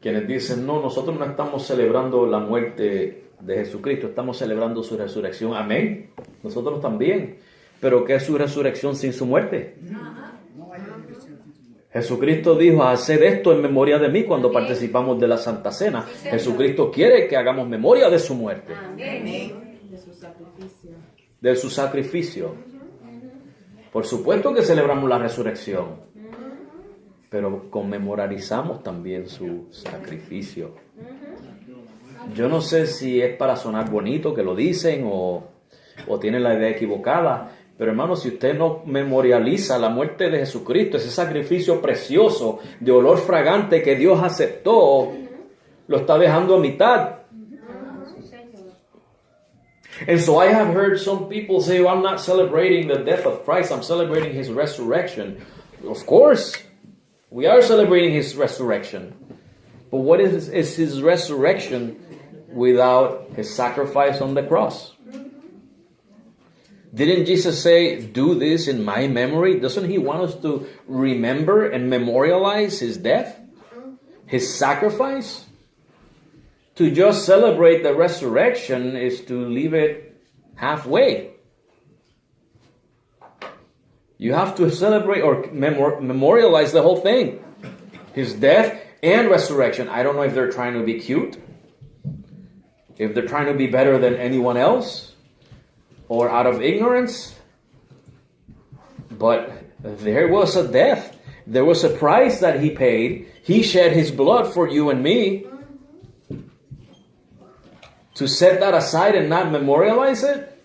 quienes dicen, no, nosotros no estamos celebrando la muerte de Jesucristo, estamos celebrando su resurrección. Amén. Nosotros también. Pero ¿qué es su resurrección sin su muerte? No hay resurrección sin su muerte. Jesucristo dijo, haced esto en memoria de mí cuando participamos de la Santa Cena. Sí, Señor. Jesucristo quiere que hagamos memoria de su muerte, Amén. De su sacrificio. de su sacrificio. Por supuesto que celebramos la resurrección, pero conmemorizamos también su sacrificio. Yo no sé si es para sonar bonito que lo dicen o tienen la idea equivocada, pero hermano, si usted no memorializa la muerte de Jesucristo, ese sacrificio precioso de olor fragante que Dios aceptó, Lo está dejando a mitad. Sí, Señor. And so I have heard some people say, well, I'm not celebrating the death of Christ, I'm celebrating his resurrection. Of course, we are celebrating his resurrection. But what is his resurrection without his sacrifice on the cross? Didn't Jesus say, do this in my memory? Doesn't he want us to remember and memorialize his death? His sacrifice? To just celebrate the resurrection is to leave it halfway. You have to celebrate or memorialize the whole thing. His death and resurrection. I don't know if they're trying to be cute, if they're trying to be better than anyone else, or out of ignorance. But there was a death. There was a price that he paid. He shed his blood for you and me. To set that aside and not memorialize it?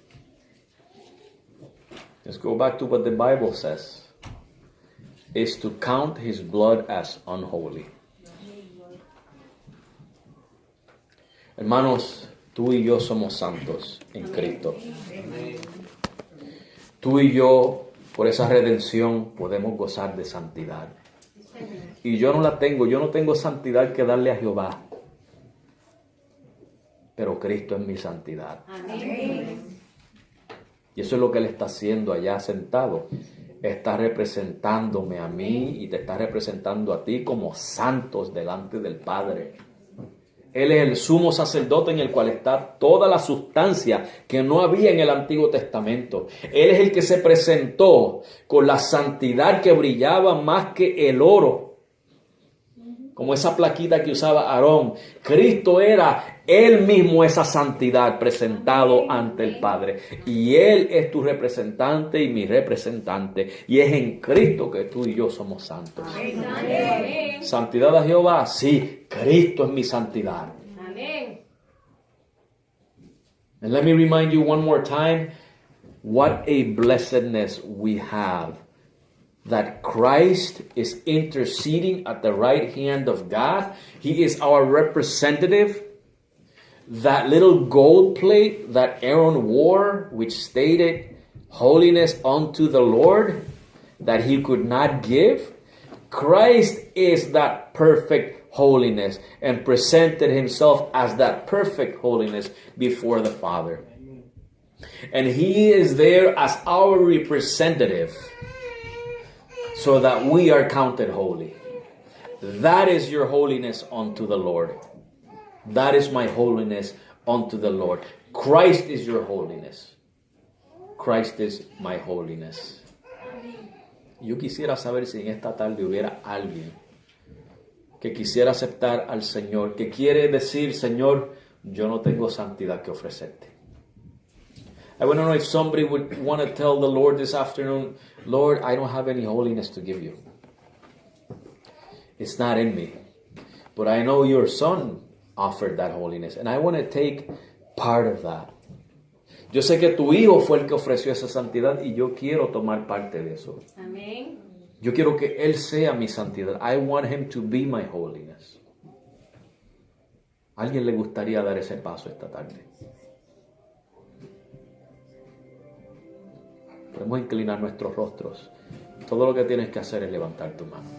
Let's go back to what the Bible says. Is to count his blood as unholy. Hermanos, tú y yo somos santos en Cristo. Tú y yo, por esa redención, podemos gozar de santidad. Y yo no la tengo, yo no tengo santidad que darle a Jehová. Pero Cristo es mi santidad. Amén. Y eso es lo que Él está haciendo allá sentado. Está representándome a mí y te está representando a ti como santos delante del Padre. Él es el sumo sacerdote en el cual está toda la sustancia que no había en el Antiguo Testamento. Él es el que se presentó con la santidad que brillaba más que el oro. Como esa plaquita que usaba Aarón. Cristo era Él mismo esa santidad presentado ante el Padre. Y Él es tu representante y mi representante. Y es en Cristo que tú y yo somos santos. Amén. ¿Santidad a Jehová? Sí, Cristo es mi santidad. Amén. And let me remind you one more time, what a blessedness we have. That Christ is interceding at the right hand of God. He is our representative. That little gold plate that Aaron wore, which stated holiness unto the Lord, that he could not give. Christ is that perfect holiness and presented himself as that perfect holiness before the Father. And he is there as our representative, so that we are counted holy. That is your holiness unto the Lord. That is my holiness unto the Lord. Christ is your holiness. Christ is my holiness. Yo quisiera saber si en esta tarde hubiera alguien que quisiera aceptar al Señor, que quiere decir, Señor, yo no tengo santidad que ofrecerte. I want to know if somebody would want to tell the Lord this afternoon, Lord, I don't have any holiness to give you. It's not in me. But I know your Son offered that holiness. And I want to take part of that. Yo sé que tu Hijo fue el que ofreció esa santidad y yo quiero tomar parte de eso. Amén. Yo quiero que Él sea mi santidad. I want Him to be my holiness. ¿A alguien le gustaría dar ese paso esta tarde? Podemos inclinar nuestros rostros. Todo lo que tienes que hacer es levantar tu mano.